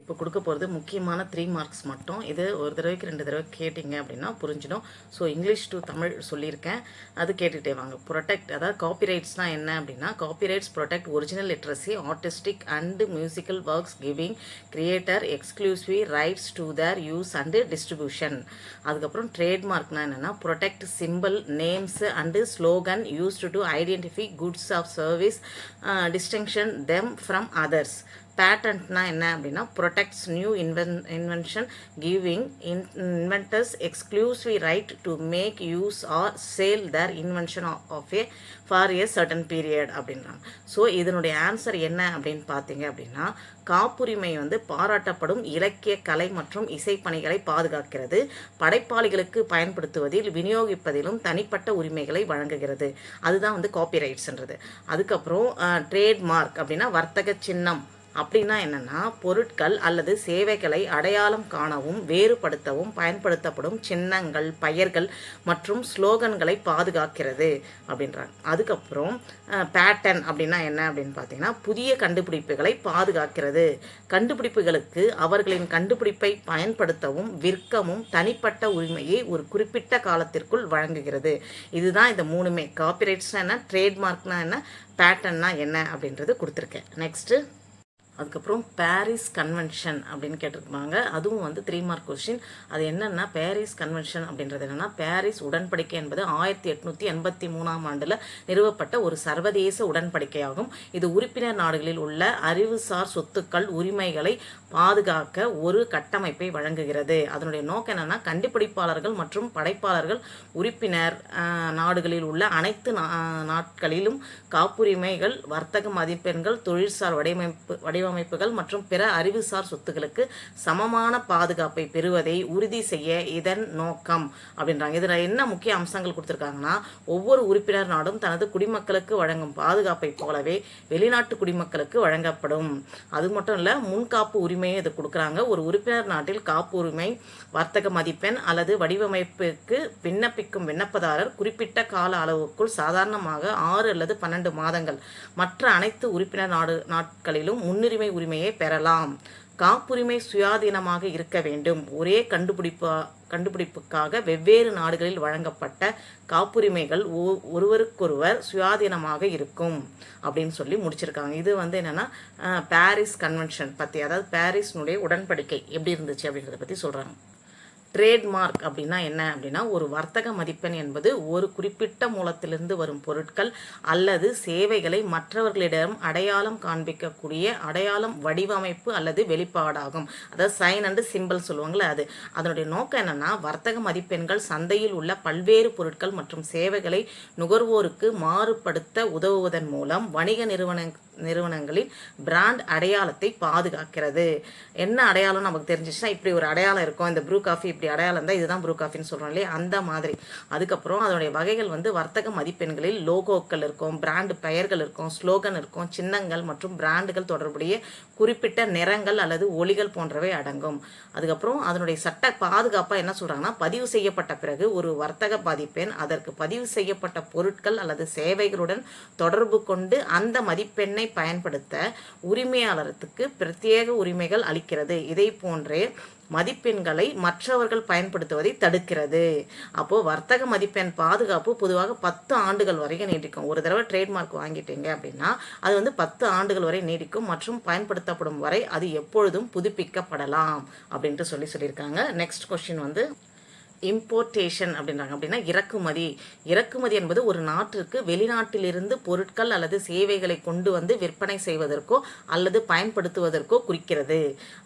இப்போ கொடுக்க போகிறது முக்கியமான 3 மார்க்ஸ் மட்டும். இது ஒரு தடவைக்கு 2 தடவை கேட்டிங்க அப்படின்னா புரிஞ்சிடும். ஸோ இங்கிலீஷ் டு தமிழ் சொல்லியிருக்கேன், அது கேட்டுகிட்டே வாங்க. ப்ரொடெக்ட், அதாவது காப்பிரைட்ஸ்னால் என்ன அப்படின்னா, copyrights protect original literary, artistic and musical works giving creator exclusive rights to their use and distribution. அதுக்கப்புறம் ட்ரேட்மார்க்னா என்னென்னா, protect simple names and slogan used to identify goods of service, distinction them from others. பேட்டன்ட்னா என்ன அப்படின்னா, protects new invention giving inventors exclusive right to make use or sell their invention of a for a certain period அப்படின்றாங்க. So இதனுடைய answer என்ன அப்படின்னு பார்த்தீங்க அப்படின்னா, காப்புரிமை பாராட்டப்படும் இலக்கிய கலை மற்றும் இசைப்பணிகளை பாதுகாக்கிறது, படைப்பாளிகளுக்கு பயன்படுத்துவதில் விநியோகிப்பதிலும் தனிப்பட்ட உரிமைகளை வழங்குகிறது. அதுதான் காப்பிரைட்ஸ்ன்றது. அதுக்கப்புறம் ட்ரேட்மார்க் அப்படின்னா வர்த்தக சின்னம் அப்படின்னா என்னென்னா, பொருட்கள் அல்லது சேவைகளை அடையாளம் காணவும் வேறுபடுத்தவும் பயன்படுத்தப்படும் சின்னங்கள், பெயர்கள் மற்றும் ஸ்லோகன்களை பாதுகாக்கிறது அப்படின்றாங்க. அதுக்கப்புறம் பேட்டன் அப்படின்னா என்ன அப்படின்னு பார்த்தீங்கன்னா, புதிய கண்டுபிடிப்புகளை பாதுகாக்கிறது, கண்டுபிடிப்புகளுக்கு அவர்களின் கண்டுபிடிப்பை பயன்படுத்தவும் விற்கவும் தனிப்பட்ட உரிமையை ஒரு குறிப்பிட்ட காலத்திற்குள் வழங்குகிறது. இதுதான் இந்த மூணுமே. காப்பிரைட்ஸ்னா என்ன, ட்ரேட்மார்க்னா என்ன, பேட்டன்னா என்ன அப்படின்றது கொடுத்துருக்கேன். நெக்ஸ்ட்டு அதுக்கப்புறம் பாரிஸ் கன்வென்ஷன் அப்படின்னு கேட்டிருப்பாங்க. அதுவும் 3 மார்க் கொஸ்டின். அது என்னென்னா, பாரிஸ் கன்வென்ஷன் அப்படின்றது என்னென்னா, பாரிஸ் உடன்படிக்கை என்பது 1883ஆம் ஆண்டில் நிறுவப்பட்ட ஒரு சர்வதேச உடன்படிக்கையாகும். இது உறுப்பினர் நாடுகளில் உள்ள அறிவுசார் சொத்துக்கள் உரிமைகளை பாதுகாக்க ஒரு கட்டமைப்பை வழங்குகிறது. அதனுடைய நோக்கம் என்னென்னா, கண்டுபிடிப்பாளர்கள் மற்றும் படைப்பாளர்கள் உறுப்பினர் நாடுகளில் உள்ள அனைத்து நாட்களிலும் காப்புரிமைகள், வர்த்தக மதிப்பெண்கள், தொழில்சார் வடிவமைப்புகள் மற்றும் பிற அறிவுசார் சொத்துக்களுக்கு சமமான பாதுகாப்பை பெறுவதை உறுதி செய்ய இதன் நோக்கம் அப்படின்றாங்க. இதில் என்ன முக்கிய அம்சங்கள் கொடுத்துருக்காங்கன்னா, ஒவ்வொரு உறுப்பினர் நாடும் தனது குடிமக்களுக்கு வழங்கும் பாதுகாப்பை போலவே வெளிநாட்டு குடிமக்களுக்கு வழங்கப்படும். அது மட்டும் இல்லை, முன்காப்பு உரிமையை இது கொடுக்குறாங்க. ஒரு உறுப்பினர் நாட்டில் காப்புரிமை, வர்த்தக மதிப்பெண் அல்லது வடிவமைப்புக்கு விண்ணப்பிக்கும் விண்ணப்பதாரர் குறிப்பிட்ட கால அளவுக்குள் சாதாரணமாக 6 அல்லது 12 மாதங்கள் மற்ற அனைத்து உறுப்பினர் நாட்களிலும் முன்னுரிமை உரிமையை பெறலாம். காப்புரிமை சுயாதீனமாக இருக்க வேண்டும். ஒரே கண்டுபிடிப்புக்காக வெவ்வேறு நாடுகளில் வழங்கப்பட்ட காப்புரிமைகள் ஒருவருக்கொருவர் சுயாதீனமாக இருக்கும் அப்படின்னு சொல்லி முடிச்சிருக்காங்க. இது என்னென்னா, பாரிஸ் கன்வென்ஷன் பற்றி, அதாவது பாரிஸ்னுடைய உடன்படிக்கை எப்படி இருந்துச்சு அப்படின்றத பற்றி சொல்கிறாங்க. ட்ரேட்மார்க் அப்படின்னா என்ன அப்படின்னா, ஒரு வர்த்தக மதிப்பெண் என்பது ஒரு குறிப்பிட்ட மூலத்திலிருந்து வரும் பொருட்கள் அல்லது சேவைகளை மற்றவர்களிடம் அடையாளம் காண்பிக்கக்கூடிய அடையாளம், வடிவமைப்பு அல்லது வெளிப்பாடாகும். அதாவது சைன் அண்டு சிம்பிள் சொல்லுவாங்களே அது. அதனுடைய நோக்கம் என்னென்னா, வர்த்தக மதிப்பெண்கள் சந்தையில் உள்ள பல்வேறு பொருட்கள் மற்றும் சேவைகளை நுகர்வோருக்கு மாறுபடுத்த உதவுவதன் மூலம் வணிக நிறுவனங்களின் பிராண்ட் அடையாளத்தை பாதுகாக்கிறது. என்ன அடையாளம் நமக்கு தெரிஞ்சிச்சுன்னா, இப்படி ஒரு அடையாளம் இருக்கும், இந்த ப்ரூ காஃபி இப்படி அடையாளம் தான், இதுதான் ப்ரூ காஃபின்னு சொல்கிறோம் இல்லையா, அந்த மாதிரி. அதுக்கப்புறம் அதனுடைய வகைகள் வர்த்தக மதிப்பெண்களில் லோகோக்கள் இருக்கும், பிராண்டு பெயர்கள் இருக்கும், ஸ்லோகன் இருக்கும், சின்னங்கள் மற்றும் பிராண்டுகள் தொடர்புடைய குறிப்பிட்ட நிறங்கள் அல்லது ஒளிகள் போன்றவை அடங்கும். அதுக்கப்புறம் அதனுடைய சட்ட பாதுகாப்பாக என்ன சொல்கிறாங்கன்னா, பதிவு செய்யப்பட்ட பிறகு ஒரு வர்த்தக மதிப்பெண் அதற்கு பதிவு செய்யப்பட்ட பொருட்கள் அல்லது சேவைகளுடன் தொடர்பு கொண்டு அந்த மதிப்பெண்ணை பயன்படுத்த உரிமையாளருக்கு பிரத்யேக உரிமைகள் அளிக்கிறது. இதை போன்றே மதிப்பெண்களை மற்றவர்கள் பயன்படுத்துவதை தடுக்கிறது. அப்போது வர்த்தக மதிப்பெண் பாதுகாப்பு பொதுவாக 10 ஆண்டுகள் வரைக்கும் நீடிக்கும். ஒரு தடவை ட்ரேட்மார்க் வாங்கிட்டீங்க அப்படின்னா அது 10 ஆண்டுகள் வரை நீடிக்கும் மற்றும் பயன்படுத்தப்படும் வரை அது எப்பொழுதும் புதுப்பிக்கப்படலாம் அப்படின்ட்டு சொல்லியிருக்காங்க. நெக்ஸ்ட் கொஸ்டின் இம்போர்ட்டேஷன் அப்படின்றாங்க. அப்படின்னா இறக்குமதி என்பது ஒரு நாட்டிற்கு வெளிநாட்டிலிருந்து பொருட்கள் அல்லது சேவைகளை கொண்டு விற்பனை செய்வதற்கோ அல்லது பயன்படுத்துவதற்கோ குறிக்கிறது.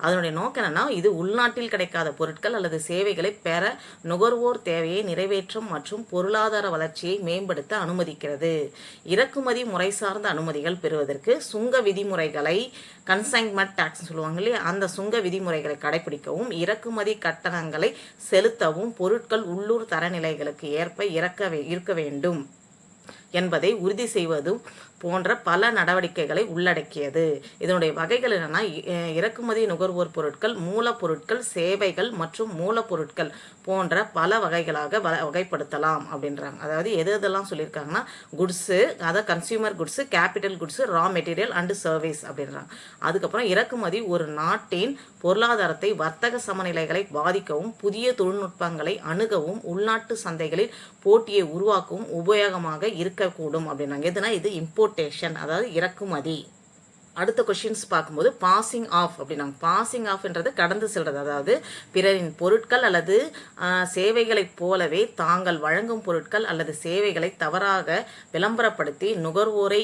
அதனுடைய நோக்கம் என்னன்னா, இது உள்நாட்டில் கிடைக்காத பொருட்கள் அல்லது சேவைகளை பெற நுகர்வோர் தேவையை நிறைவேற்றும் மற்றும் பொருளாதார வளர்ச்சியை மேம்படுத்த அனுமதிக்கிறது. இறக்குமதி முறை சார்ந்த அனுமதிகள் பெறுவதற்கு சுங்க விதிமுறைகளை, கன்சைன்மெண்ட் டாக்ஸ் சொல்லுவாங்க இல்லையா, அந்த சுங்க விதிமுறைகளை கடைபிடிக்கவும் இறக்குமதி கட்டணங்களை செலுத்தவும் பொருட்கள் உள்ளூர் தரநிலைகளுக்கு ஏற்ப இருக்க வேண்டும் என்பதை உறுதி செய்வதும் போன்ற பல நடவடிக்கைகளை உள்ளடக்கியது. இதனுடைய வகைகள் என்னன்னா, இறக்குமதி நுகர்வோர் பொருட்கள், மூலப்பொருட்கள், சேவைகள் மற்றும் மூலப்பொருட்கள் போன்ற பல வகைகளாக வகைப்படுத்தலாம் அப்படின்றாங்க. அதாவது எதெல்லாம் சொல்லியிருக்காங்கன்னா, குட்ஸு, அதாவது consumer goods, capital goods, raw material and service அப்படின்றாங்க. அதுக்கப்புறம் இறக்குமதி ஒரு நாட்டின் பொருளாதாரத்தை, வர்த்தக சமநிலைகளை பாதிக்கவும், புதிய தொழில்நுட்பங்களை அணுகவும், உள்நாட்டு சந்தைகளில் போட்டியை உருவாக்கவும் உபயோகமாக இருக்கக்கூடும் அப்படின்னாங்க. எதுனா இது இம்போர்ட்டேஷன், அதாவது இறக்குமதி. அடுத்த கொஷின்ஸ் பார்க்கும்போது பாசிங் ஆஃப் அப்படின்னாங்க. பாசிங் ஆஃப்ன்றது கடந்து செல்வது, அதாவது பிறரின் பொருட்கள் அல்லது சேவைகளைப் போலவே தாங்கள் வழங்கும் பொருட்கள் அல்லது சேவைகளை தவறாக விளம்பரப்படுத்தி நுகர்வோரை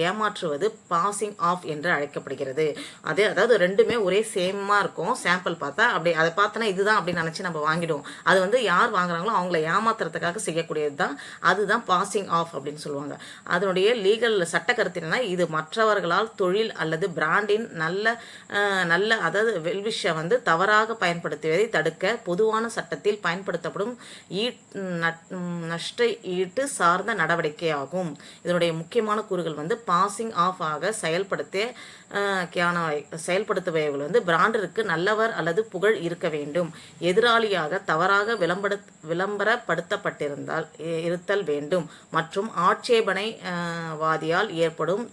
ஏமாற்றுவது பாசிங் ஆஃப் என்று அழைக்கப்படுகிறது. அதாவது ரெண்டுமே ஒரே சேமாக இருக்கும். சாம்பிள் பார்த்தா அப்படி அதை பார்த்தோன்னா இதுதான் அப்படின்னு நினச்சி நம்ம வாங்கிடுவோம். அது வந்து யார் வாங்குறாங்களோ அவங்கள ஏமாத்துறதுக்காக செய்யக்கூடியது தான், அதுதான் பாசிங் ஆஃப் அப்படின்னு சொல்லுவாங்க. அதனுடைய லீகல் சட்ட கருத்து என்னன்னா, இது மற்றவர்களால் தொழில் அல்லது பிராண்டின் நல்ல அதாவது வெல்விஷை வந்து தவறாக பயன்படுத்துவதை தடுக்க பொதுவான சட்டத்தில் பயன்படுத்தப்படும் நஷ்ட ஈட்டு சார்ந்த நடவடிக்கை ஆகும். இதனுடைய முக்கியமான கூறுகள் வந்து பாசிங் ஆஃப் ஆக செயல்படுத்துபவர்கள் வந்து பிராண்டிற்கு நல்லவர் அல்லது புகழ் இருக்க வேண்டும், எதிராளியாக தவறாக இருத்தல் வேண்டும் மற்றும் ஆட்சேபனை வாதியால் ஏற்படும்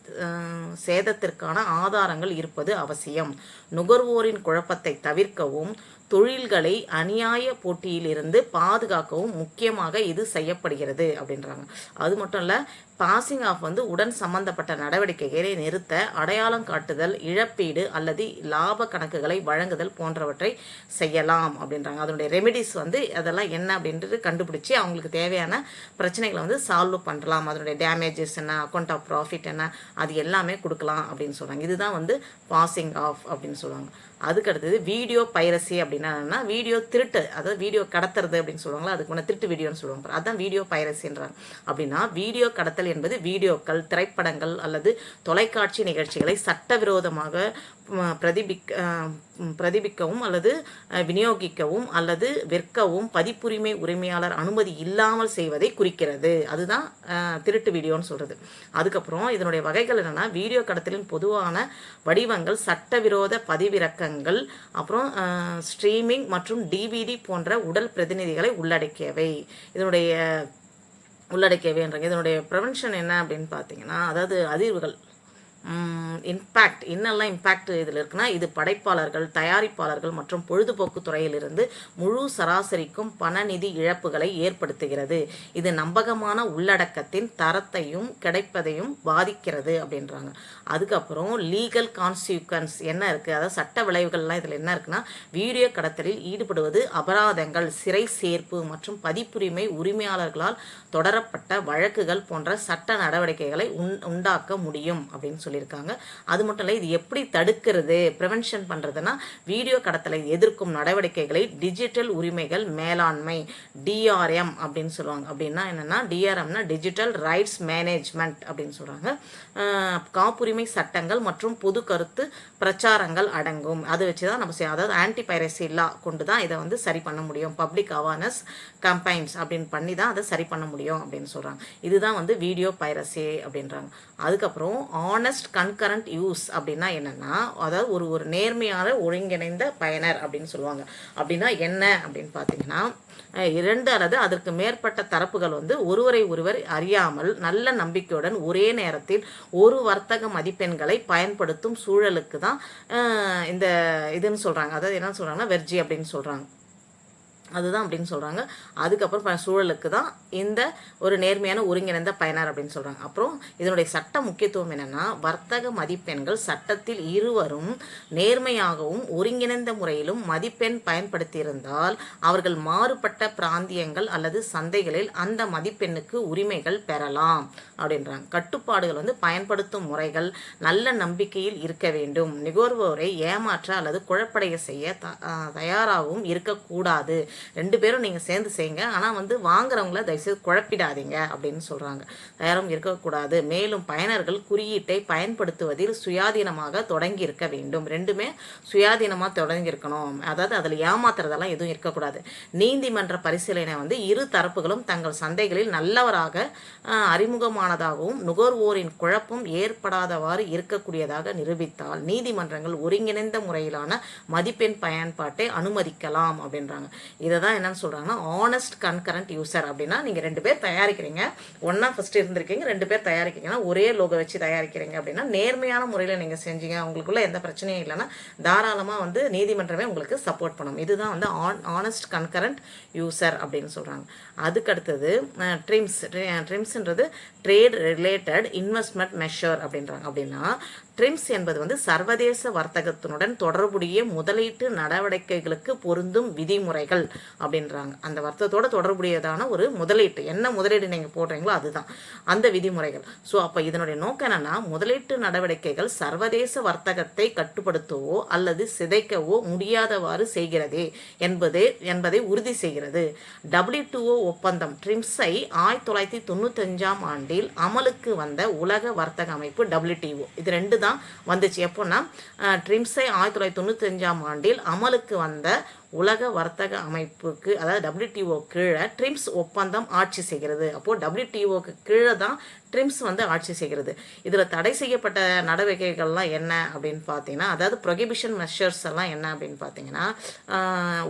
சேதத்திற்கான ஆதாரங்கள் இருப்பது அவசியம். நுகர்வோரின் குழப்பத்தை தவிர்க்கவும் தொழில்களை அநியாய போட்டியிலிருந்து பாதுகாக்கவும் முக்கியமாக இது செய்யப்படுகிறது அப்படின்றாங்க. அது மட்டும் இல்லை, பாசிங் ஆஃப் வந்து உடன் சம்பந்தப்பட்ட நடவடிக்கைகளை நிறுத்த அடையாளம் காட்டுதல், இழப்பீடு அல்லது லாப கணக்குகளை வழங்குதல் போன்றவற்றை செய்யலாம் அப்படின்றாங்க. அதனுடைய ரெமிடிஸ் வந்து அதெல்லாம் என்ன அப்படின்றது கண்டுபிடிச்சி அவங்களுக்கு தேவையான பிரச்சனைகளை வந்து சால்வ் பண்ணலாம். அதனுடைய டேமேஜஸ் என்ன, அக்கௌண்ட் ஆஃப் ப்ராஃபிட் என்ன, அது எல்லாமே கொடுக்கலாம் அப்படின்னு சொல்கிறாங்க. இதுதான் வந்து பாசிங் ஆஃப் அப்படின்னு சொல்லுவாங்க. அதுக்கு அடுத்தது வீடியோ பைரசி அப்படின்னா என்னன்னா, வீடியோ திருட்டு, அதாவது வீடியோ கடத்துறது அப்படின்னு சொல்லுவாங்களா, அதுக்கு முன்னே திருட்டு வீடியோன்னு சொல்லுவாங்க. அதுதான் வீடியோ பைரசின்றாங்க. அப்படின்னா வீடியோ கடத்தல் என்பது வீடியோக்கள், திரைப்படங்கள் அல்லது தொலைக்காட்சி நிகழ்ச்சிகளை சட்டவிரோதமாக பிரதிபிக்கவும் அல்லது விநியோகிக்கவும் அல்லது விற்கவும் பதிப்புரிமை உரிமையாளர் அனுமதி இல்லாமல் செய்வதை குறிக்கிறது. அதுதான் திருட்டு வீடியோன்னு சொல்கிறது. அதுக்கப்புறம் இதனுடைய வகைகள் என்னென்னா, வீடியோ கடத்தலின் பொதுவான வடிவங்கள் சட்டவிரோத பதிவிறக்கங்கள், அப்புறம் ஸ்ட்ரீமிங் மற்றும் டிவிடி போன்ற உடல் பிரதிநிதிகளை உள்ளடக்கியவைன்றாங்க. இதனுடைய ப்ரிவென்ஷன் என்ன அப்படின்னு பார்த்தீங்கன்னா, அதாவது அதிர்வுகள், இம்பேக்ட், என்னெல்லாம் இம்பேக்ட் இதில் இருக்குன்னா, இது படைப்பாளர்கள், தயாரிப்பாளர்கள் மற்றும் பொழுதுபோக்கு துறையிலிருந்து முழு சராசரிக்கும் பணநிதி இழப்புகளை ஏற்படுத்துகிறது. இது நம்பகமான உள்ளடக்கத்தின் தரத்தையும் கிடைப்பதையும் பாதிக்கிறது அப்படின்றாங்க. அதுக்கப்புறம் லீகல் கான்சிக்வன்ஸ் என்ன இருக்குது, அதாவது சட்ட விளைவுகள்லாம் இதில் என்ன இருக்குன்னா, வீடியோ கடத்தலில் ஈடுபடுவது அபராதங்கள், சிறை சேர்ப்பு மற்றும் பதிப்புரிமை உரிமையாளர்களால் தொடரப்பட்ட வழக்குகள் போன்ற சட்ட நடவடிக்கைகளை உண்டாக்க முடியும் அப்படின்னு சொல்லியிருக்காங்க. அது மட்டும் இல்லை, இது எப்படி தடுக்கிறது, ப்ரிவென்ஷன் பண்ணுறதுன்னா, வீடியோ கடத்தலை எதிர்க்கும் நடவடிக்கைகளை டிஜிட்டல் உரிமைகள் மேலாண்மை, டிஆர்எம் அப்படின்னு சொல்லுவாங்க. அப்படின்னா என்னென்னா, டிஆர்எம்னா டிஜிட்டல் ரைட்ஸ் மேனேஜ்மெண்ட் அப்படின்னு சொல்கிறாங்க. காப்புரிமை சட்டங்கள் மற்றும் பொது கருத்து பிரச்சாரங்கள் அடங்கும். அதை வச்சு தான் நம்ம அதாவது ஆன்டி பைரசி லா கொண்டு தான் இதை வந்து சரி பண்ண முடியும். பப்ளிக் அவேர்னஸ் கம்பைன்ஸ் அப்படின்னு பண்ணி தான் அதை சரி பண்ண முடியும் அப்படின்னு சொல்கிறாங்க. இதுதான் வந்து வீடியோ பைரசி அப்படின்றாங்க. அதுக்கப்புறம் ஆனஸ்ட் கன்கரண்ட் யூஸ் அப்படின்னா என்னென்னா, அதாவது ஒரு நேர்மையான ஒருங்கிணைந்த பயனர் அப்படின்னு சொல்லுவாங்க. அப்படின்னா என்ன அப்படின்னு பார்த்தீங்கன்னா, இரண்டு அல்லது அதற்கு மேற்பட்ட தரப்புகள் வந்து ஒருவரை ஒருவர் அறியாமல் நல்ல நம்பிக்கையுடன் ஒரே நேரத்தில் ஒரு வர்த்தக மதிப்பெண்களை பயன்படுத்தும் சூழலுக்கு தான் இந்த இதுன்னு சொல்கிறாங்க. அதாவது என்ன சொல்கிறாங்கன்னா, வெர்ஜி அப்படின்னு சொல்கிறாங்க. அதுதான் அப்படின்னு சொல்கிறாங்க. அதுக்கப்புறம் சூழலுக்கு தான் இந்த ஒரு நேர்மையான ஒருங்கிணைந்த பயனர் அப்படின்னு சொல்கிறாங்க. அப்புறம் இதனுடைய சட்ட முக்கியத்துவம் என்னென்னா, வர்த்தக மதிப்பெண்கள் சட்டத்தில் இருவரும் நேர்மையாகவும் ஒருங்கிணைந்த முறையிலும் மதிப்பெண் பயன்படுத்தியிருந்தால் அவர்கள் மாறுபட்ட பிராந்தியங்கள் அல்லது சந்தைகளில் அந்த மதிப்பெண்ணுக்கு உரிமைகள் பெறலாம் அப்படின்றாங்க. கட்டுப்பாடுகள் வந்து பயன்படுத்தும் முறைகள் நல்ல நம்பிக்கையில் இருக்க வேண்டும், நுகர்வோரை ஏமாற்ற அல்லது குழப்படைய செய்ய தயாராகவும் இருக்கக்கூடாது. 2 பேரும் நீங்கள் சேர்ந்து செய்யுங்க. ஆனால் வந்து வாங்குறவங்கள தயவுசெய்து குழப்பிடாதீங்க அப்படின்னு சொல்கிறாங்க. தயாரம் இருக்கக்கூடாது. மேலும் பயனர்கள் குறியீட்டை பயன்படுத்துவதில் சுயாதீனமாக தொடங்கி இருக்க வேண்டும். 2மே சுயாதீனமாக தொடங்கி இருக்கணும். அதாவது அதில் ஏமாத்துறதெல்லாம் எதுவும் இருக்கக்கூடாது. நீதிமன்ற பரிசீலனை வந்து இரு தரப்புகளும் தங்கள் சந்தைகளில் நல்லவராக அறிமுகமானதாகவும் நுகர்வோரின் குழப்பம் ஏற்படாதவாறு இருக்கக்கூடியதாக நிரூபித்தால் நீதிமன்றங்கள் ஒருங்கிணைந்த முறையிலான மதிப்பெண் பயன்பாட்டை அனுமதிக்கலாம் அப்படின்றாங்க. இதை தான் என்னன்னு சொல்கிறாங்கன்னா ஆனஸ்ட் கன்கரண்ட் யூசர் அப்படின்னா நீங்கள் 2 பேர் தயாரிக்கிறீங்க, ஒன்றா ஃபஸ்ட்டு இருந்திருக்கீங்க, 2 பேர் தயாரிக்கிறீங்கன்னா ஒரே லோகோ வச்சு தயாரிக்கிறீங்க அப்படின்னா நேர்மையான முறையில் நீங்கள் செஞ்சீங்க, உங்களுக்குள்ள எந்த பிரச்சனையும் இல்லைன்னா தாராளமாக வந்து நீதிமன்றமே உங்களுக்கு சப்போர்ட் பண்ணும். இதுதான் வந்து ஆனஸ்ட் கன்கரண்ட் யூசர் அப்படின்னு சொல்கிறாங்க. அதுக்கடுத்தது ட்ரிம்ஸ்ன்றது ட்ரேட் ரிலேட்டட் இன்வெஸ்ட்மெண்ட் மெஷர் அப்படின்றாங்க. அப்படின்னா ட்ரிம்ஸ் என்பது வந்து சர்வதேச வர்த்தகத்தினுடன் தொடர்புடைய முதலீட்டு நடவடிக்கைகளுக்கு பொருந்தும் விதிமுறைகள் அப்படின்றாங்க. அந்த வர்த்தகத்தோட தொடர்புடையதான ஒரு முதலீட்டு, என்ன முதலீடு நீங்கள் போடுறீங்களோ அதுதான் அந்த விதிமுறைகள். ஸோ அப்போ இதனுடைய நோக்கம் என்னன்னா முதலீட்டு நடவடிக்கைகள் சர்வதேச வர்த்தகத்தை கட்டுப்படுத்தவோ அல்லது சிதைக்கவோ முடியாதவாறு செய்கிறதே என்பதை உறுதி செய்கிறது. WTO ஒப்பந்தம் ட்ரிம்ஸை 1995ஆம் ஆண்டில் அமலுக்கு வந்த உலக வர்த்தக அமைப்பு WTO. இது 2 தான் வந்துச்சு. எப்போன்னா ட்ரிம்ஸை 1995ஆம் ஆண்டில் அமலுக்கு வந்த உலக வர்த்தக அமைப்புக்கு, அதாவது WTO கீழே ட்ரிம்ஸ் ஒப்பந்தம் ஆட்சி செய்கிறது. அப்போது WTOக்கு கீழே தான் ட்ரிம்ஸ் வந்து ஆட்சி செய்கிறது. இதில் தடை செய்யப்பட்ட நடவடிக்கைகள்லாம் என்ன அப்படின்னு பார்த்தீங்கன்னா, அதாவது ப்ரொஹிபிஷன் மெஷர்ஸ் எல்லாம் என்ன அப்படின்னு பார்த்தீங்கன்னா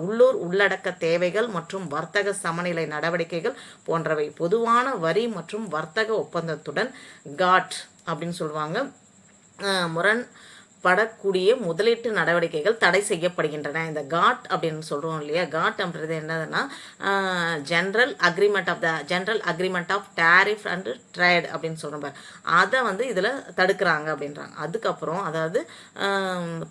உள்ளூர் உள்ளடக்க தேவைகள் மற்றும் வர்த்தக சமநிலை நடவடிக்கைகள் போன்றவை. பொதுவான வரி மற்றும் வர்த்தக ஒப்பந்தத்துடன் காட் அப்படின்னு சொல்லுவாங்க முரண்படக்கூடிய முதலீட்டு நடவடிக்கைகள் தடை செய்யப்படுகின்றன. இந்த காட் அப்படின்னு சொல்கிறோம் இல்லையா, காட் அப்படின்றது என்னதுன்னா general agreement of tariff and trade அப்படின்னு சொல்கிறோம். அதை வந்து இதில் தடுக்கிறாங்க அப்படின்றாங்க. அதுக்கப்புறம் அதாவது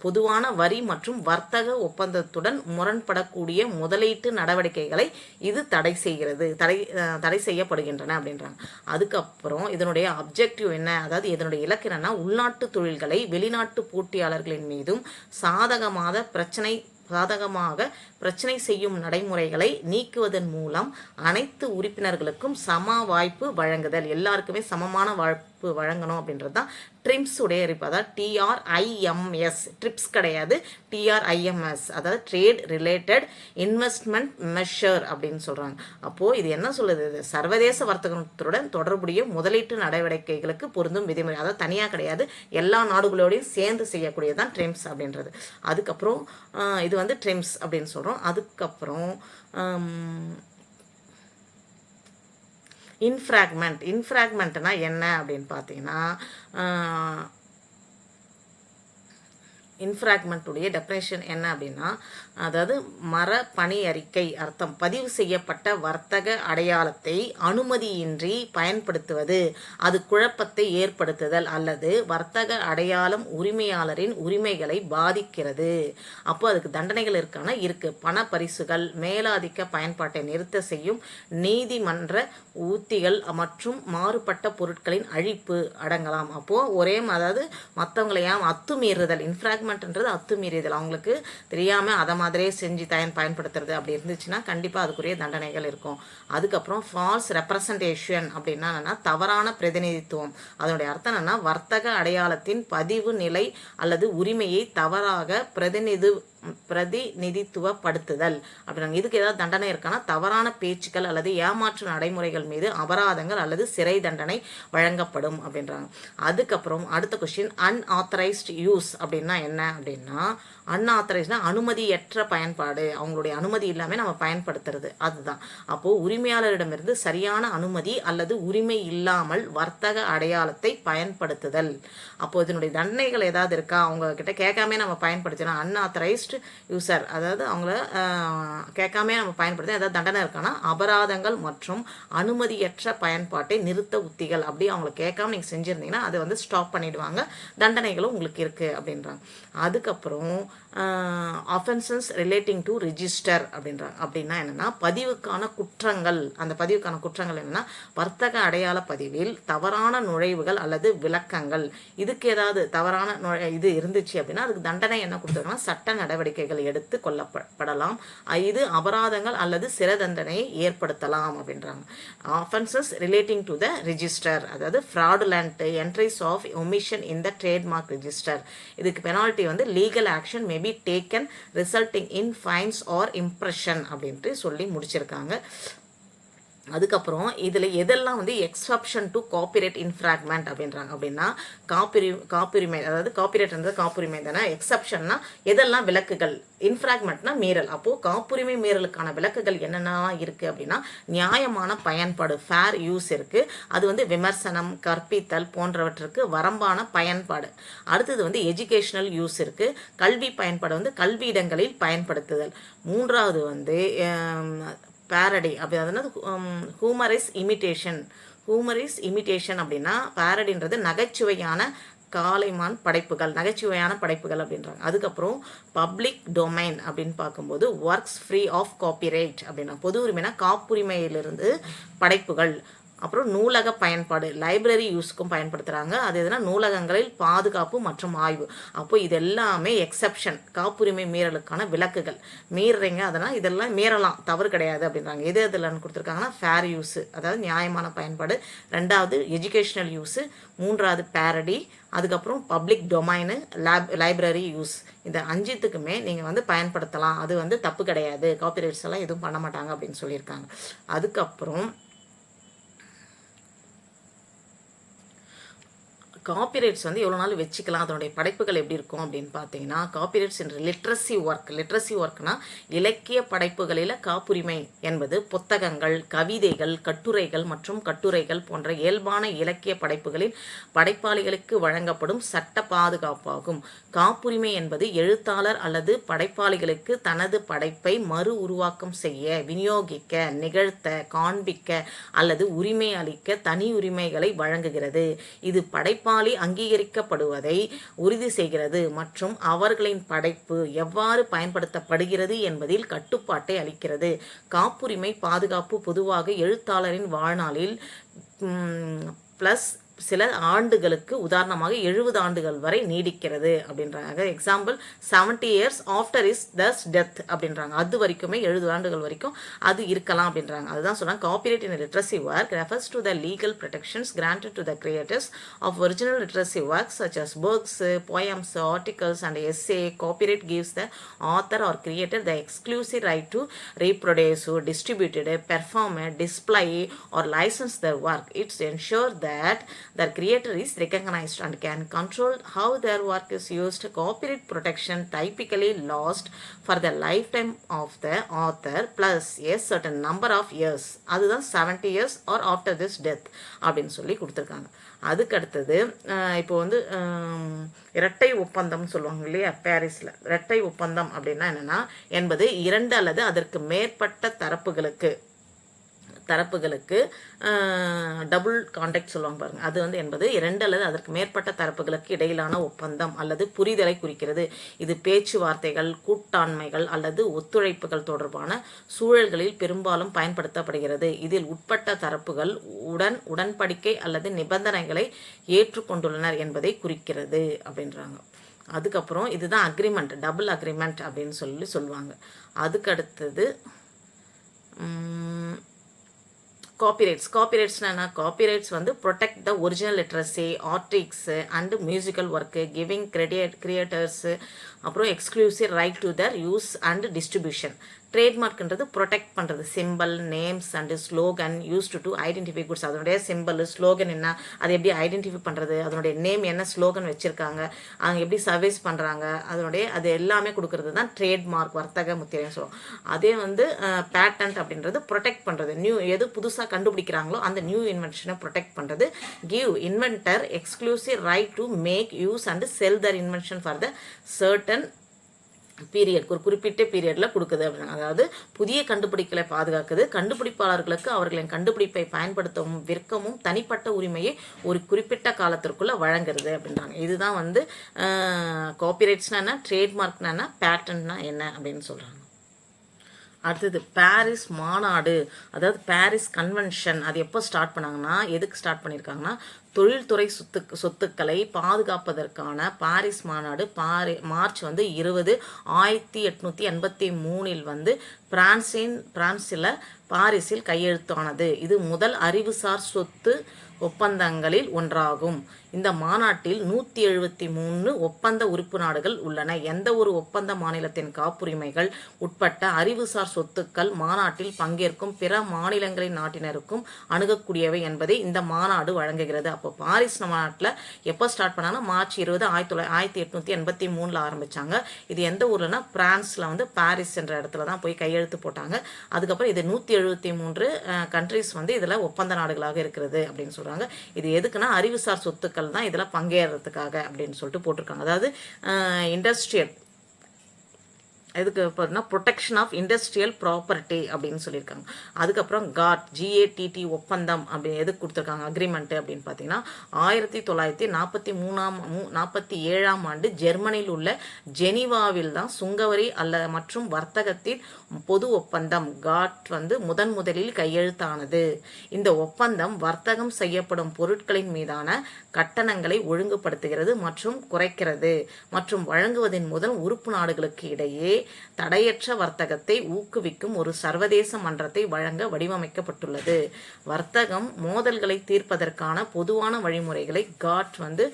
பொதுவான வரி மற்றும் வர்த்தக ஒப்பந்தத்துடன் முரண்படக்கூடிய முதலீட்டு நடவடிக்கைகளை இது தடை செய்யப்படுகின்றன அப்படின்றாங்க. அதுக்கப்புறம் இதனுடைய அப்ஜெக்டிவ் என்ன, அதாவது இதனுடைய இலக்கு என்னன்னா உள்நாட்டு தொழில்களை வெளிநாட்டு போட்டியாளர்களின் மீதும் சாதகமாக பிரச்சனை செய்யும் நடைமுறைகளை நீக்குவதன் மூலம் அனைத்து உறுப்பினர்களுக்கும் சம வாய்ப்பு வழங்குதல், எல்லாருக்குமே சமமான வாய்ப்பு வழங்கணும் அப்படின்றது தான் ட்ரிம்ஸ் உடைய இருப்பு. அதாவது TRIMS, ட்ரிப்ஸ் கிடையாது, TRIMS, அதாவது ட்ரேட் ரிலேட்டட் இன்வெஸ்ட்மெண்ட் மெஷர் அப்படின்னு சொல்கிறாங்க. அப்போது இது என்ன சொல்லுது, சர்வதேச வர்த்தகத்துடன் தொடர்புடைய முதலீட்டு நடவடிக்கைகளுக்கு பொருந்தும் விதிமுறை, அதாவது தனியாக கிடையாது, எல்லா நாடுகளோடையும் சேர்ந்து செய்யக்கூடியதான் ட்ரிம்ஸ் அப்படின்றது. அதுக்கப்புறம் இது வந்து ட்ரிம்ஸ் அப்படின்னு சொல்கிறோம். அதுக்கப்புறம் இன்ஃப்ராக்மெண்ட்னா என்ன அப்படின்னு பார்த்தீங்கன்னா இன்ஃப்ராக்மெண்ட்டுடைய டெஃபினேஷன் என்ன அப்படின்னா, அதாவது பணி அறிக்கை அர்த்தம் பதிவு செய்யப்பட்ட வர்த்தக அடையாளத்தை அனுமதியின்றி பயன்படுத்துவது, அது குழப்பத்தை ஏற்படுத்துதல் அல்லது வர்த்தக அடையாளம் உரிமையாளரின் உரிமைகளை பாதிக்கிறது. அப்போ அதுக்கு தண்டனைகள் இருக்கு. பண பரிசுகள், மேலாதிக்க பயன்பாட்டை நிறுத்த செய்யும் நீதிமன்ற ஊத்திகள் மற்றும் மாறுபட்ட பொருட்களின் அழிப்பு அடங்கலாம். அப்போது அதாவது மற்றவங்களை அத்துமீறுதல், இன்ஃப்ராக்மெண்ட்ன்றது அத்துமீறுதல், அவங்களுக்கு தெரியாமல் அதை மாதிரியே செஞ்சு பயன்படுத்துறது அப்படி இருந்துச்சுன்னா கண்டிப்பாக அதுக்குரிய தண்டனைகள் இருக்கும். அதுக்கப்புறம் ஃபால்ஸ் ரெப்ரசன்டேஷன் அப்படின்னா என்னன்னா தவறான பிரதிநிதித்துவம். அதனுடைய அர்த்தம் என்னன்னா வர்த்தக அடையாளத்தின் பதிவு நிலை அல்லது உரிமையை தவறாக பிரதிநிதித்துவப்படுத்துதல் அப்படின்னாங்க. இதுக்கு ஏதாவது தண்டனை இருக்கான்னா தவறான பேச்சுக்கள் அல்லது ஏமாற்று நடைமுறைகள் மீது அபராதங்கள் அல்லது சிறை தண்டனை வழங்கப்படும் அப்படின்றாங்க. அதுக்கப்புறம் அடுத்த கொஸ்டின், அன்ஆத்தரைஸ்டு யூஸ் அப்படின்னா என்ன அப்படின்னா, அன்ஆத்தரைஸ்ட்னா அனுமதியற்ற பயன்பாடு, அவங்களுடைய அனுமதி இல்லாமல் நம்ம பயன்படுத்துறது அதுதான். அப்போது உரிமையாளரிடமிருந்து சரியான அனுமதி அல்லது உரிமை இல்லாமல் வர்த்தக அடையாளத்தை பயன்படுத்துதல். அப்போது இதனுடைய தண்டனைகள் ஏதாவது இருக்கா, அவங்க கிட்ட கேட்காமே நம்ம பயன்படுத்தினா அன்ஆத்தரைஸ்டு யூசர், அதாவது அவங்கள கேட்காமே நம்ம பயன்படுத்த ஏதாவது தண்டனை இருக்கான்னா அபராதங்கள் மற்றும் அனுமதியற்ற பயன்பாட்டை நிறுத்த உத்திகள். அப்படி அவங்களை கேட்காம நீங்கள் செஞ்சுருந்தீங்கன்னா அதை வந்து ஸ்டாப் பண்ணிடுவாங்க, தண்டனைகளும் உங்களுக்கு இருக்குது அப்படின்றாங்க. அதுக்கப்புறம் அஃபென்சஸ் ரிலேட்டிங் டு ரிஜிஸ்டர் அப்படின்றாங்க. அப்படின்னா என்னென்னா பதிவுக்கான குற்றங்கள். அந்த பதிவுக்கான குற்றங்கள் என்னென்னா வர்த்தக அடையாள பதிவில் தவறான நுழைவுகள் அல்லது விளக்கங்கள். இதுக்கு ஏதாவது தவறான இது இருந்துச்சு அப்படின்னா அதுக்கு தண்டனை என்ன கொடுத்துருக்காங்கன்னா சட்ட நடவடிக்கைகள் எடுத்து கொள்ளப்படலாம். இது அபராதங்கள் அல்லது சிறை தண்டனையை ஏற்படுத்தலாம் அப்படின்றாங்க. Offences relating to the register, அதாவது fraudulent entries of omission in the trademark register. இதுக்கு பெனால்ட்டி வந்து legal action may be taken resulting in fines or impression அப்படின்ட்டு சொல்லி முடிச்சிருக்காங்க. அதுக்கப்புறம் இதில் எதெல்லாம் வந்து எக்ஸப்ஷன் டு காப்பிரைட் இன்ஃப்ராக்மெண்ட் அப்படின்றாங்க. அப்படின்னா காப்புரிமை, அதாவது காப்பிரைட்ன்றது காப்புரிமை தானே. எக்ஸப்ஷன்னா எதெல்லாம் விலக்குகள், இன்ஃப்ராக்மெண்ட்னா மீறல். அப்போது காப்புரிமை மீறலுக்கான விலக்குகள் என்னென்ன இருக்குது அப்படின்னா நியாயமான பயன்பாடு, ஃபேர் யூஸ் இருக்குது. அது வந்து விமர்சனம், கற்பித்தல் போன்றவற்றுக்கு வரம்பான பயன்பாடு. அடுத்தது வந்து எஜுகேஷ்னல் யூஸ் இருக்குது. கல்வி பயன்பாடு வந்து கல்வியிடங்களில் பயன்படுத்துதல். மூன்றாவது வந்து பேரடி அப்படி, அதாவது ஹூமரிஸ் இமிட்டேஷன் அப்படின்னா பேரடின்றது நகைச்சுவையான காலைமான் படைப்புகள், நகைச்சுவையான படைப்புகள் அப்படின்றாங்க. அதுக்கப்புறம் பப்ளிக் டொமைன் அப்படின்னு பார்க்கும்போது ஒர்க்ஸ் ஃப்ரீ ஆஃப் காப்பிரைட் அப்படின்னா பொது உரிமைனா காப்புரிமையிலிருந்து படைப்புகள். அப்புறம் நூலக பயன்பாடு, லைப்ரரி யூஸ்க்கும் பயன்படுத்துகிறாங்க. அது எதுனா நூலகங்களில் பாதுகாப்பு மற்றும் ஆய்வு. அப்போ இது எல்லாமே எக்ஸப்ஷன், காப்புரிமை மீறலுக்கான விலக்குகள். மீறுறீங்க அதனால் இதெல்லாம் மீறலாம், தவறு கிடையாது அப்படின்றாங்க. எது எதுலன்னு கொடுத்துருக்காங்கன்னா ஃபேர் யூஸு, அதாவது நியாயமான பயன்பாடு. ரெண்டாவது எஜுகேஷ்னல் யூஸு. மூன்றாவது பேரடி. அதுக்கப்புறம் பப்ளிக் டொமைனு, லைப்ரரி யூஸ். இந்த அஞ்சுத்துக்குமே நீங்கள் வந்து பயன்படுத்தலாம், அது வந்து தப்பு கிடையாது, காப்பிரைட்ஸ் எல்லாம் எதுவும் பண்ண மாட்டாங்க அப்படின்னு சொல்லியிருக்காங்க. அதுக்கப்புறம் காப்பிரைட்ஸ் வந்து எவ்வளோ நாள் வச்சுக்கலாம், அதனுடைய படைப்புகள் எப்படி இருக்கும் அப்படின்னு பார்த்தீங்கன்னா காப்பிரைட்ஸ் என்ற லிட்ரஸி ஒர்க்னா இலக்கிய படைப்புகளில் காப்புரிமை என்பது புத்தகங்கள், கவிதைகள், கட்டுரைகள் போன்ற இயல்பான இலக்கிய படைப்புகளில் படைப்பாளிகளுக்கு வழங்கப்படும் சட்ட பாதுகாப்பாகும். காப்புரிமை என்பது எழுத்தாளர் அல்லது படைப்பாளிகளுக்கு தனது படைப்பை மறு உருவாக்கம் செய்ய, விநியோகிக்க, நிகழ்த்த, காண்பிக்க அல்லது உரிமை அளிக்க தனி உரிமைகளை வழங்குகிறது. இது படைப்பாளி அங்கீகரிக்கப்படுவதை உறுதி செய்கிறது மற்றும் அவர்களின் படைப்பு எவ்வாறு பயன்படுத்தப்படுகிறது என்பதில் கட்டுப்பாட்டை அளிக்கிறது. காப்புரிமை பாதுகாப்பு பொதுவாக எழுத்தாளரின் வாழ்நாளில் ப்ளஸ் சில ஆண்டுகளுக்கு, உதாரணமாக 70 ஆண்டுகள் வரை நீடிக்கிறது அப்படின்றாங்க. Example 70 years after his thus death அப்படின்றாங்க. அது வரைக்குமே 70 ஆண்டுகள் வரைக்கும் அது இருக்கலாம் அப்படின்றாங்க. அதுதான் சொல்கிறாங்க copyright in literacy work refers to the legal protections granted to the creators of original literacy works such as books, poems, articles and essay. Copyright gives the author or creator the exclusive right to reproduce, distribute, perform, display or license their work. It ensures that their creator is recognized and can control how their work is used. Copyright protection typically lasts for the lifetime of the author plus a certain number of years. அதுதான் 70 years or after this death அப்படின்னு சொல்லி கொடுத்துருக்காங்க. அதுக்கு அடுத்தது இப்போ வந்து இரட்டை ஒப்பந்தம் சொல்லுவாங்க இல்லையா, பாரிஸில் இரட்டை ஒப்பந்தம் அப்படின்னா என்னென்னா என்பது 2 அல்லது அதற்கு மேற்பட்ட தரப்புகளுக்கு டபுள் கான்ட்ராக்ட் சொல்லுவாங்க பாருங்கள். அது வந்து என்பது 2 அல்லது அதற்கு மேற்பட்ட தரப்புகளுக்கு இடையிலான ஒப்பந்தம் அல்லது புரிதலை குறிக்கிறது. இது பேச்சுவார்த்தைகள், கூட்டாண்மைகள் அல்லது ஒத்துழைப்புகள் தொடர்பான சூழல்களில் பெரும்பாலும் பயன்படுத்தப்படுகிறது. இதில் உட்பட்ட தரப்புகள் உடன்படிக்கை அல்லது நிபந்தனைகளை ஏற்றுக்கொண்டுள்ளனர் என்பதை குறிக்கிறது அப்படின்றாங்க. அதுக்கப்புறம் இதுதான் அக்ரிமெண்ட், டபுள் அக்ரிமெண்ட் அப்படின்னு சொல்லுவாங்க. அதுக்கு அடுத்தது காப்பிரைட்ஸ்னா காப்பிரைட்ஸ் வந்து ப்ரொடெக்ட் த ஒரிஜினல் லிட்ரஸி, ஆர்டிக்ஸ் and musical work, giving creators, அப்புறம் exclusive right to their use and distribution. ட்ரேட்மார்க்ன்றது ப்ரொடெக்ட் பண்ணுறது, simple, names and slogan used to identify goods. அதனுடைய சிம்பிள், ஸ்லோகன் என்ன, அதை எப்படி ஐடென்டிஃபை பண்ணுறது, அதனுடைய நேம் என்ன ஸ்லோகன் வச்சுருக்காங்க, அவங்க எப்படி சர்வீஸ் பண்ணுறாங்க, அது எல்லாமே கொடுக்கறது தான் ட்ரேட்மார்க், வர்த்தக முத்திரைன்னு சொல்லுவோம். அதே வந்து பேட்டன்ட் அப்படின்றது ப்ரொடெக்ட் பண்ணுறது, எது புதுசாக கண்டுபிடிக்கிறாங்களோ அந்த நியூ இன்வென்ஷனை ப்ரொடெக்ட் பண்ணுறது. Give inventor exclusive right to make use and sell their invention for the certain period ஒரு குறிப்பிட்ட பீரியடில் கொடுக்குது அப்படின்னா, அதாவது புதிய கண்டுபிடிப்புகளை பாதுகாக்குது, கண்டுபிடிப்பாளர்களுக்கு அவர்களின் கண்டுபிடிப்பை பயன்படுத்தவும் விற்கவும் தனிப்பட்ட உரிமையை ஒரு குறிப்பிட்ட காலத்திற்குள்ளே வழங்குறது அப்படின்றாங்க. இதுதான் வந்து காப்பிரைட்ஸ்னா என்ன, ட்ரேட்மார்க்னா என்ன, பேட்டன்ட்னா என்ன அப்படின்னு சொல்கிறாங்க. அடுத்தது பாரிஸ் மாநாடு, அதாவது பாரிஸ் கன்வென்ஷன். அது எப்போ ஸ்டார்ட் பண்ணாங்கன்னா, எதுக்கு ஸ்டார்ட் பண்ணியிருக்காங்கன்னா, தொழில்துறை சொத்துக்களை பாதுகாப்பதற்கான பாரிஸ் மாநாடு மார்ச் வந்து 20 1883 வந்து பிரான்சில் பாரிஸில் கையெழுத்தானது. இது முதல் அறிவுசார் சொத்து ஒப்பந்தங்களில் ஒன்றாகும். இந்த மாநாட்டில் 173 ஒப்பந்த உறுப்பு நாடுகள் உள்ளன. எந்த ஒரு ஒப்பந்த மாநிலத்தின் காப்புரிமைகள் உட்பட்ட அறிவுசார் சொத்துக்கள் மாநாட்டில் பங்கேற்கும் பிற மாநிலங்களின் நாட்டினருக்கும் அணுகக்கூடியவை என்பதை இந்த மாநாடு வழங்குகிறது. அப்போ பாரிஸ் மாநாட்டில் எப்போ ஸ்டார்ட் பண்ணாங்கன்னா, மார்ச் 20 1883 ஆரம்பித்தாங்க. இது எந்த ஊர்லன்னா, பிரான்ஸில் வந்து பாரிஸ் என்ற இடத்துல தான் போய் கையெழுத்து போட்டாங்க. அதுக்கப்புறம் இது 173 கண்ட்ரிஸ் வந்து இதில் ஒப்பந்த நாடுகளாக இருக்கிறது அப்படின்னு சொல்கிறாங்க. இது எதுக்குன்னா, அறிவுசார் சொத்துக்கள் தான் இதில் பங்கேறதுக்காக அப்படின்னு சொல்லிட்டு போட்டிருக்காங்க. அதாவது இண்டஸ்ட்ரியல் எதுக்கு பார்த்தீங்கன்னா, ப்ரொடெக்ஷன் ஆஃப் இண்டஸ்ட்ரியல் ப்ராப்பர்ட்டி அப்படின்னு சொல்லியிருக்காங்க. அதுக்கப்புறம் GATT ஒப்பந்தம் அப்படி எதுக்கு கொடுத்துருக்காங்க, அக்ரிமெண்ட்டு அப்படின்னு பார்த்தீங்கன்னா, 1947 ஆண்டு ஜெர்மனியில் உள்ள ஜெனீவாவில் தான் சுங்கவரி மற்றும் வர்த்தகத்தின் பொது ஒப்பந்தம் GATT வந்து முதலில் கையெழுத்தானது. இந்த ஒப்பந்தம் வர்த்தகம் செய்யப்படும் பொருட்களின் மீதான கட்டணங்களை ஒழுங்குபடுத்துகிறது மற்றும் குறைக்கிறது மற்றும் வழங்குவதன் முதல் உறுப்பு நாடுகளுக்கு இடையே தடையற்ற வர்த்தகத்தை ஊக்குவிக்கும் ஒரு சர்வதேச மன்றத்தை வழங்க வடிவமைக்கப்பட்டுள்ளது. வர்த்தகம் மோதல்களை தீர்ப்பதற்கான பொதுவான வழிமுறைகளை GATT வந்து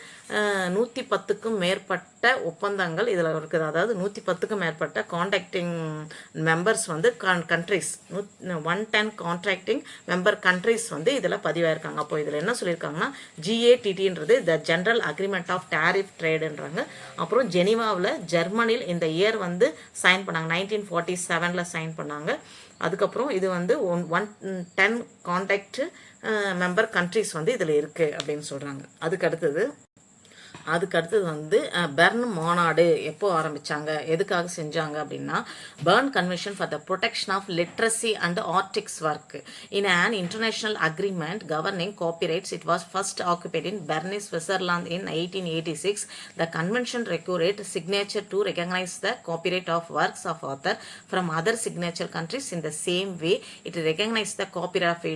110க்கும் மேற்பட்ட ஒப்பந்தங்கள் இதில் இருக்குது. அதாவது 110க்கும் மேற்பட்ட கான்ட்ராக்டிங் மெம்பர்ஸ் வந்து கண்ட்ரிஸ் 110 கான்ட்ராக்டிங் மெம்பர் கண்ட்ரிஸ் வந்து இதில் பதிவாயிருக்காங்க. அப்போ இதில் என்ன சொல்லியிருக்காங்கன்னா, GATTன்றது the general agreement of tariff ட்ரேடுன்றாங்க. அப்புறம் ஜெனீவாவில் ஜெர்மனியில் இந்த இயர் வந்து சைன் பண்ணாங்க, 1947 சைன் பண்ணாங்க. அதுக்கப்புறம் இது வந்து 110 கான்ட்ராக்ட் மெம்பர் கண்ட்ரிஸ் வந்து இதில் இருக்குது அப்படின்னு சொல்கிறாங்க. அதுக்கு அடுத்தது வந்து பெர்ன் மாநாடு எப்போ ஆரம்பித்தாங்க, எதுக்காக செஞ்சாங்க அப்படின்னா, Berne convention for the protection of literacy and ஆர்டிக்ஸ் work in an international agreement governing copyrights. It was first occupied in Bern, Switzerland in 1886. The convention required signature to recognize the copyright of works of author from other signature countries. In the same way, it recognized the copyright of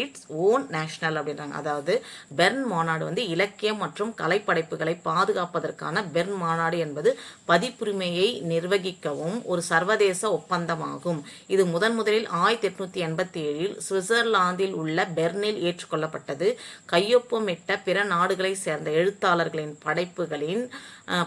its own national அப்படின்றாங்க. அதாவது Berne மாநாடு வந்து இலக்கியம் மற்றும் கலைப்படைப்புகளை பாதுகாப்பதற்கான Berne மாநாடு என்பது பதிப்புரிமையை நிர்வகிக்கவும் ஒரு சர்வதேச ஒப்பந்தமாகும். இது முதலில் 1887 சுவிட்சர்லாந்தில் உள்ள பெர்னில் ஏற்றுக்கொள்ளப்பட்டது. கையொப்பமிட்ட பிற நாடுகளை சேர்ந்த எழுத்தாளர்களின் படைப்புகளின்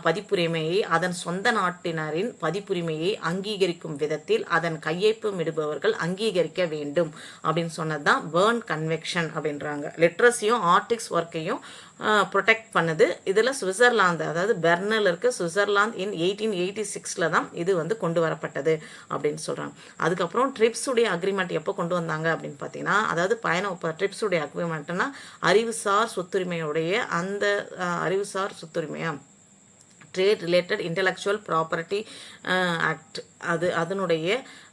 பதிப்புரிமையை அதன் சொந்த நாட்டினரின் பதிப்புரிமையை அங்கீகரிக்கும் விதத்தில் அதன் கையொப்பமிடுபவர்கள் அங்கீகரிக்க வேண்டும் அப்படின்னு சொன்னது தான் பெர்ன் கன்வென்ஷன் அப்படின்றாங்க. லிட்ரஸியும் ஆர்டிக்ஸ் ஒர்க்கையும் ப்ரொடெக்ட் பண்ணுது. இதில் சுவிட்சர்லாந்து, அதாவது பெர்னில் இருக்க சுவிட்சர்லாந்து 1886 தான் இது வந்து கொண்டு வரப்பட்டது அப்படின்னு சொல்கிறாங்க. அதுக்கப்புறம் ட்ரிப்ஸுடைய அக்ரிமெண்ட் எப்போ கொண்டு வந்தாங்க அப்படின்னு பார்த்தீங்கன்னா, அதாவது ட்ரிப்ஸுடைய அக்ரிமெண்ட்னா அறிவுசார் சொத்துரிமையுடைய அந்த அறிவுசார் சொத்துரிமையா trade related intellectual property act அதனுடைய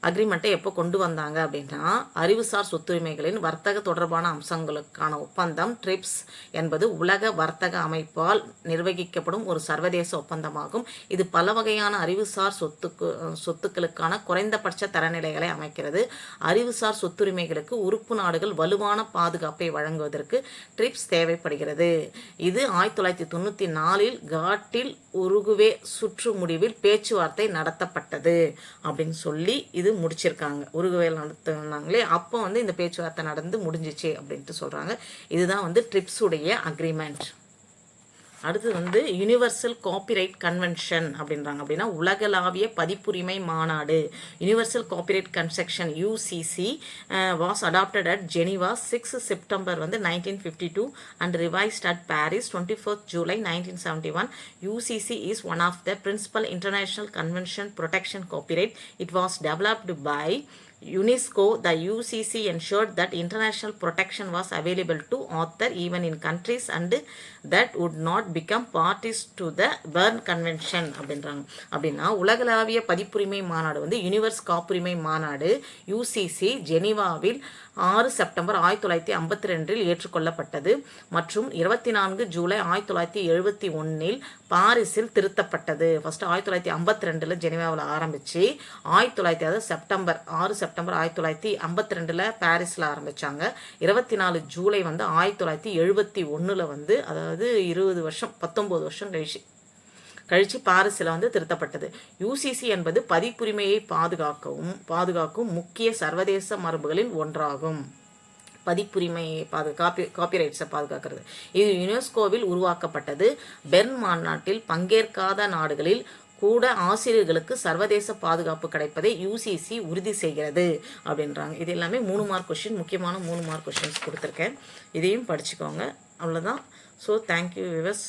அக்ரிமெண்ட்டை எப்போ கொண்டு வந்தாங்க அப்படின்னா, அறிவுசார் சொத்துரிமைகளின் வர்த்தக தொடர்பான அம்சங்களுக்கான ஒப்பந்தம் ட்ரிப்ஸ் என்பது உலக வர்த்தக அமைப்பால் நிர்வகிக்கப்படும் ஒரு சர்வதேச ஒப்பந்தமாகும். இது பல வகையான அறிவுசார் சொத்துக்களுக்கான குறைந்தபட்ச தரநிலைகளை அமைக்கிறது. அறிவுசார் சொத்துரிமைகளுக்கு உறுப்பு நாடுகள் வலுவான பாதுகாப்பை வழங்குவதற்கு ட்ரிப்ஸ் தேவைப்படுகிறது. இது 1994 காட்டில் உருகுவே சுற்று முடிவில் பேச்சுவார்த்தை நடத்தப்பட்டது அப்படின்னு சொல்லி இது முடிச்சிருக்காங்க. உருகுவேல் நடத்துனாங்களே அப்போ வந்து இந்த பேச்சுவார்த்தை நடந்து முடிஞ்சிச்சு அப்படின்ட்டு சொல்கிறாங்க. இதுதான் வந்து ட்ரிப்ஸுடைய அக்ரிமெண்ட். அடுத்து வந்து யுனிவர்சல் காப்பிரைட் கன்வென்ஷன் அப்படின்றாங்க. அப்படின்னா உலகளாவிய பதிப்புரிமை மாநாடு. Universal copyright convention UCC was adopted at Geneva 6 September வந்து 1952 and revised at Paris 24 July 1971. UCC is one of the principal international convention protection copyright. It was developed by UNESCO, the UCC ensured that international protection was available to author even in countries and that would not become parties to the Berne Convention அப்படின்றாங்க. அப்படின்னா உலகளாவிய பதிப்புரிமை மாநாடு வந்து universe காப்புரிமை மாநாடு UCC ஜெனீவாவில் 6 September 1952 ஏற்றுக்கொள்ளப்பட்டது மற்றும் 24 ஜூலை 1971 பாரிஸில் திருத்தப்பட்டது. ஃபர்ஸ்ட் 1952 ஜெனீவாவில் ஆரம்பிச்சு 1900 செப்டம்பர் 6 செப்டம்பர் 1952 பாரிஸில் ஆரம்பிச்சாங்க. 24 ஜூலை வந்து 1971 வந்து, அதாவது 20 வருஷம் 19 வருஷம் கழிச்சு பாரிஸில் வந்து திருத்தப்பட்டது. UCC என்பது பதிப்புரிமையை பாதுகாக்கும் முக்கிய சர்வதேச மரபுகளில் ஒன்றாகும். பதிப்புரிமையை காப்பிரைட்ஸை பாதுகாக்கிறது. இது யுனெஸ்கோவில் உருவாக்கப்பட்டது. பெர்ன் மாநாட்டில் பங்கேற்காத நாடுகளில் கூட ஆசிரியர்களுக்கு சர்வதேச பாதுகாப்பு கிடைப்பதை UCC உறுதி செய்கிறது அப்படின்றாங்க. இது எல்லாமே 3 மார்க் கொஷின், முக்கியமான 3 மார்க் கொஷின்ஸ் கொடுத்துருக்கேன். இதையும் படிச்சுக்கோங்க. அவ்வளோதான். So thank you viewers.